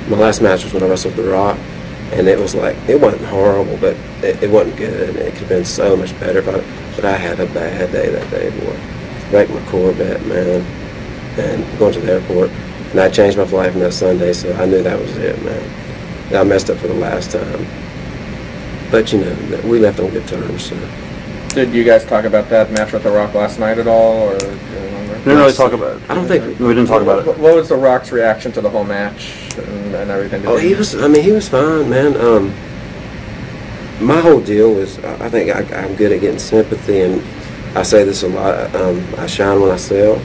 my last match was when I wrestled The Rock, and it was like, it wasn't horrible, but it wasn't good. It could have been so much better, but I had a bad day that day, boy. Wrecked my Corvette, man, and going to the airport. And I changed my flight from that Sunday, so I knew that was it, man. I messed up for the last time. But, you know, we left on good terms, so. Did you guys talk about that match with The Rock last night at all, or do you remember? We didn't really talk about it. I don't think we didn't talk about it. What was The Rock's reaction to the whole match and everything? He was fine, man. My whole deal was, I think I'm good at getting sympathy, and I say this a lot, I shine when I sell,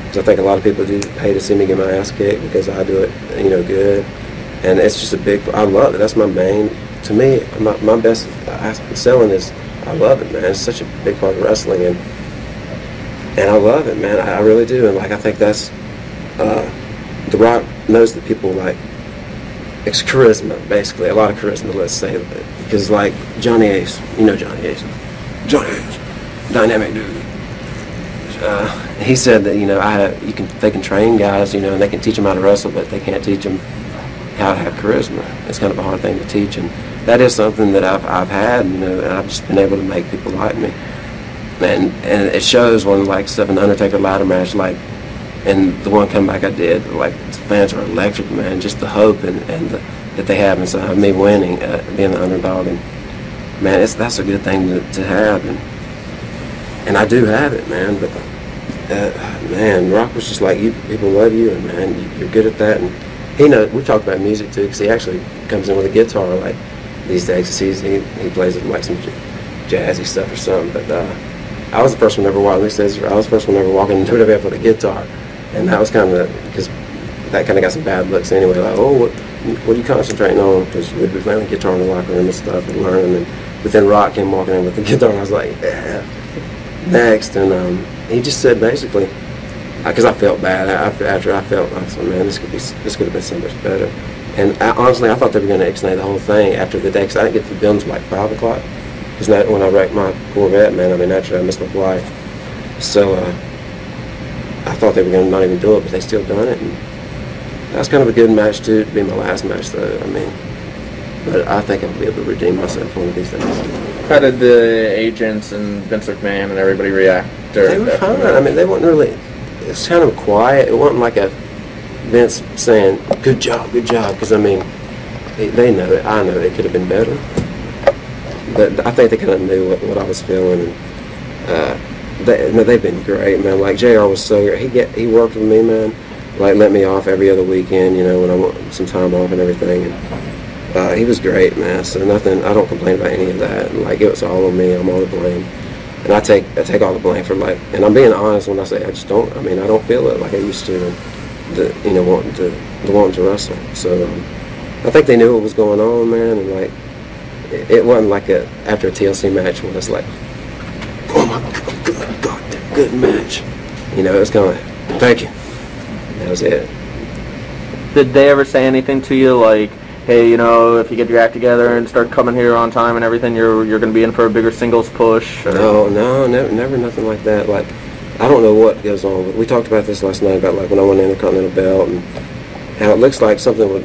because I think a lot of people do pay to see me get my ass kicked because I do it, you know, good. And it's just I love it. That's my main, to me, my best selling is, I love it, man. It's such a big part of wrestling, and I love it, man. I really do. And like, I think that's The Rock knows that people like, it's charisma, basically, a lot of charisma, let's say, because like Johnny Ace, you know Johnny Ace, dynamic dude. He said that, you know, they can train guys, you know, and they can teach them how to wrestle, but they can't teach them how to have charisma. It's kind of a hard thing to teach, and that is something that I've had, you know, and I've just been able to make people like me. And it shows when, like, stuff in the Undertaker ladder match, like, and the one comeback I did, like, the fans are electric, man. Just the hope that they have inside of me winning, being the underdog, and man, that's a good thing to have, and I do have it, man. But man, Rock was just like, people love you, and man, you're good at that, and he knows. We talked about music too, because he actually comes in with a guitar like these days. Cause he plays it like some jazzy stuff or something. But I was the first one ever walking. He says I was the first one ever walking into WWF with a guitar, and that was kind of because that kind of got some bad looks anyway. Like, oh, what are you concentrating on? Because we'd be playing the guitar in the locker room and stuff and learning. But then Rock came walking in with the guitar, and I was like, yeah, next. And he just said basically, because I felt bad after I said, man, this could have been so much better. And honestly, I thought they were going to ixnay the whole thing after the day, because I didn't get to the building until like 5 o'clock. Because when I wrecked my Corvette, man, I mean, naturally I missed my flight. So I thought they were going to not even do it, but they still done it. And that's kind of a good match too, to be my last match though. I mean, but I think I'll be able to redeem myself one of these days. How did the agents and Vince McMahon and everybody react? They were fine. I mean, they weren't really. It's kind of quiet. It wasn't like a Vince saying good job," because I mean, they know it. I know it could have been better. But I think they kind of knew what I was feeling, and they've been great, man. Like JR was so great. He worked with me, man. Like let me off every other weekend, you know, when I want some time off and everything. And he was great, man. So nothing. I don't complain about any of that. And like it was all on me. I'm all to blame. And I take all the blame for like. And I'm being honest when I say I just don't. I mean, I don't feel it like I used to. You know, wanting to wrestle. So I think they knew what was going on, man. And like. It wasn't like after a TLC match when it's like, oh my God, good match. You know, it was kind of like, thank you. And that was it. Did they ever say anything to you like, hey, you know, if you get your act together and start coming here on time and everything, you're going to be in for a bigger singles push? Or? No, never nothing like that. Like, I don't know what goes on. But we talked about this last night about like when I won the Intercontinental Belt and how it looks like something would,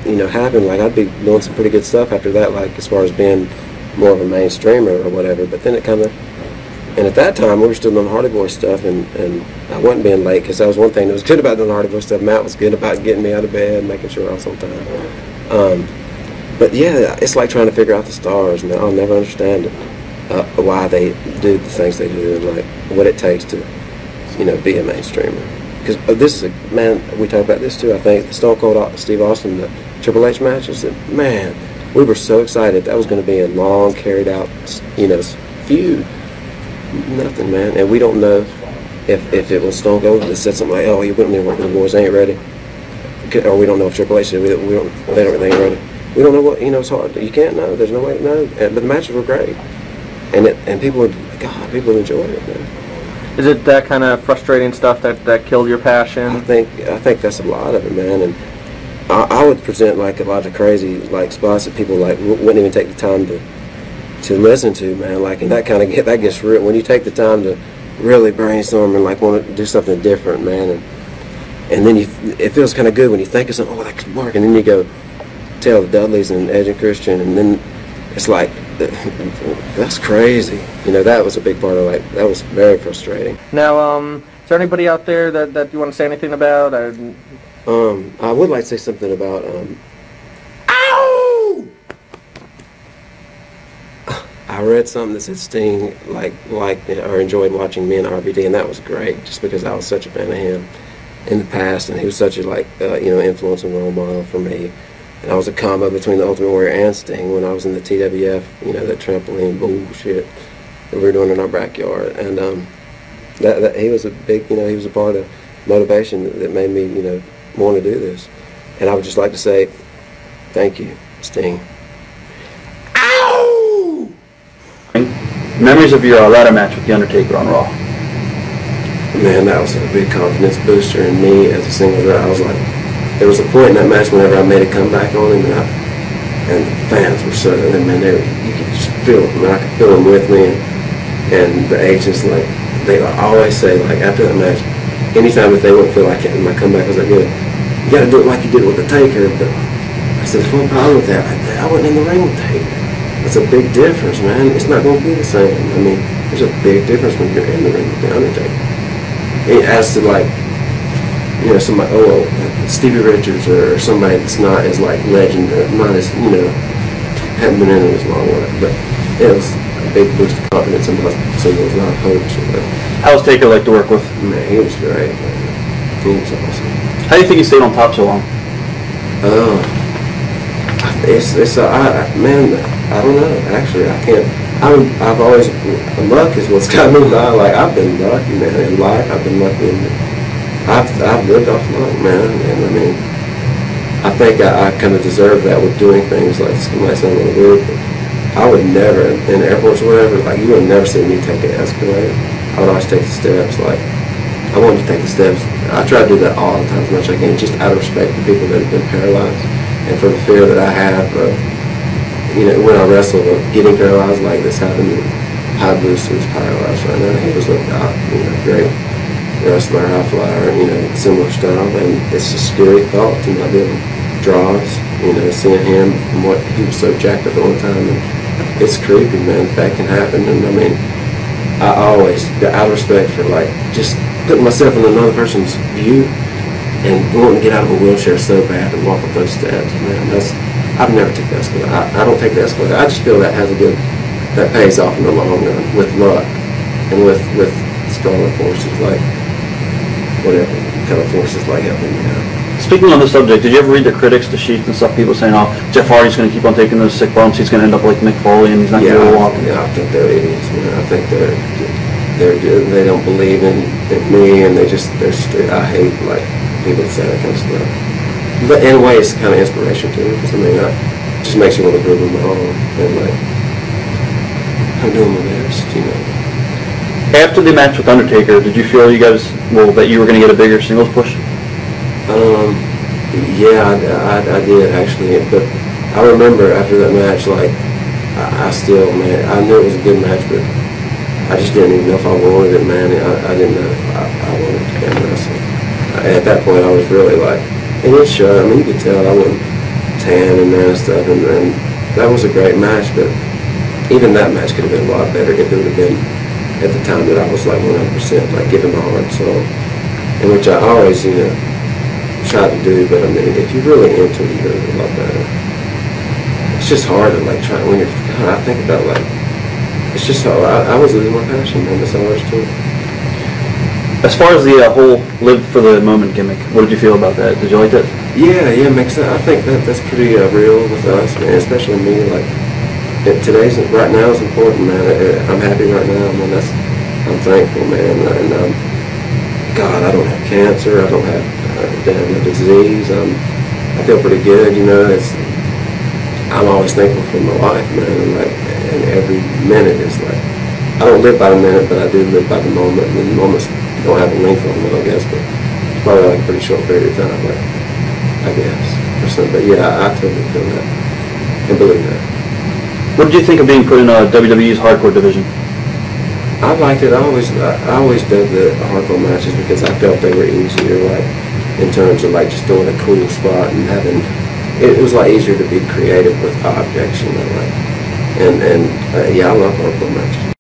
you know, happen. Like I'd be doing some pretty good stuff after that, like as far as being more of a mainstreamer or whatever. But then it kind of, and at that time we were still doing Hardy Boy stuff, and I wasn't being late, because that was one thing that was good about doing Hardy Boy stuff. Matt was good about getting me out of bed, making sure I was on time. But yeah, it's like trying to figure out the stars, man. I'll never understand it, why they do the things they do, and like what it takes to, you know, be a mainstreamer. Because this is man, we talked about this too. I think the Stone Cold Steve Austin, the Triple H matches, and man, we were so excited that was going to be a long, carried out, you know, feud. Nothing, man, and we don't know if it was Stone Cold that said something like, "Oh, you wouldn't work the boys ain't ready," or we don't know if Triple H said they ain't ready. We don't know what, you know. It's hard. You can't know. There's no way to know. But the matches were great, and people enjoyed it, man. Is it that kind of frustrating stuff that killed your passion? I think that's a lot of it, man. And I would present like a lot of crazy like spots that people like wouldn't even take the time to listen to, man. Like, and that kind of that gets real when you take the time to really brainstorm and like want to do something different, man. and then it feels kind of good when you think of something, oh, that could work, and then you go tell the Dudleys and Edge and Christian, and then it's like, that's crazy. You know, that was a big part of, like, that was very frustrating. Now, is there anybody out there that you want to say anything about? I would like to say something about, ow! I read something that said Sting liked or enjoyed watching me and RVD, and that was great, just because I was such a fan of him in the past, and he was such a, influence and role model for me. And I was a combo between the Ultimate Warrior and Sting when I was in the TWF, that trampoline bullshit that we were doing in our backyard. And that he was a big, he was a part of motivation that made me, want to do this. And I would just like to say, thank you, Sting. Ow! Memories of your ladder match with The Undertaker on Raw. Man, that was a big confidence booster in me as a single guy. I was like, there was a point in that match whenever I made a comeback on him, and the fans were so, man, you could just feel them. I could feel them with me, and the agents, like, they always say, like, after that match, anytime if they wouldn't feel like my comeback was that good, you got to do it like you did with the Taker. But I said, there's one problem with that. I wasn't in the ring with Taker. That's a big difference, man. It's not going to be the same. I mean, there's a big difference when you're in the ring with the Undertaker. And as to, like, somebody, Stevie Richards or somebody that's not as, like, legend, or not as, haven't been in it as long, but it was a big boost of confidence in my singles, not a coach. How was Taker like to work with? Man, he was great, man. He was awesome. How do you think he stayed on top so long? Man, I don't know, actually, I can't. I've always, luck is what's got me by. Like, I've been lucky, man, in life. I've been lucky I've lived off luck, man, and I mean, I think I kind of deserve that with doing things like, this might sound a little weird, but I would never, in airports or whatever, like, you would never see me take an escalator. I would always take the steps. Like, I wanted to take the steps. I try to do that all the time as much as I can, just out of respect for people that have been paralyzed, and for the fear that I have of, when I wrestle, of getting paralyzed like this happened. High Boost was paralyzed right now. He was a great wrestler, high flyer, similar style, and it's a scary thought to not be able to draw us, seeing him from what he was so jacked up all the time, and it's creepy, man, that can happen. And I mean, I always, out of respect for, like, just putting myself in another person's view and wanting to get out of a wheelchair so bad and walk up those steps, man, I've never took the escalator. I don't take the escalator. I just feel that that pays off in the long run with luck and with stronger forces, like, whatever kind of forces like helping me out. Speaking on the subject, did you ever read the critics, the sheets and stuff, people saying, oh, Jeff Hardy's going to keep on taking those sick bumps, he's going to end up like Mick Foley and he's not going to walk? Yeah, I think they're idiots, man. I think they don't believe in me, and I hate, like, people that say that kind of stuff. But in a way, it's kind of inspiration too, because I mean, it just makes you want to prove them wrong, and like, I'm doing my best, After the match with Undertaker, did you feel that you were going to get a bigger singles push? Yeah, I did actually, but I remember after that match, like, I still, man, I knew it was a good match, but I just didn't even know if I wanted it, man. I didn't know if I wanted to damn wrestle. At that point, I was really like, and it showed. I mean, you could tell I wasn't tan and that and stuff, and that was a great match, but even that match could have been a lot better if it would have been at the time that I was like 100%, like, giving my heart and soul, and which I always, try to do. But I mean, if you're really into it, you're a lot better. It's just hard to, like, try when you're. God, I think about, like, it's just hard. I was losing my passion, man. That's all there is to it. As far as the whole live for the moment gimmick, what did you feel about that? Did you like that? Yeah, makes sense. I think that's pretty real with us, man, especially me. Like, right now is important, man. I'm happy right now, man. I'm thankful, man. And God, I don't have cancer. I don't have a disease. I feel pretty good, I'm always thankful for my life, man. And every minute is like, I don't live by the minute, but I do live by the moment. And the moments don't have a length on them, I guess, but it's probably like a pretty short period of time, like, I guess, or something. But yeah, I totally feel that and believe that. What did you think of being put in WWE's hardcore division? I liked it. I always dug the hardcore matches because I felt they were easier. Like, in terms of like just doing a cool spot and having. It was a lot easier to be creative with objects, you know, like, and yeah, I love hardcore matches.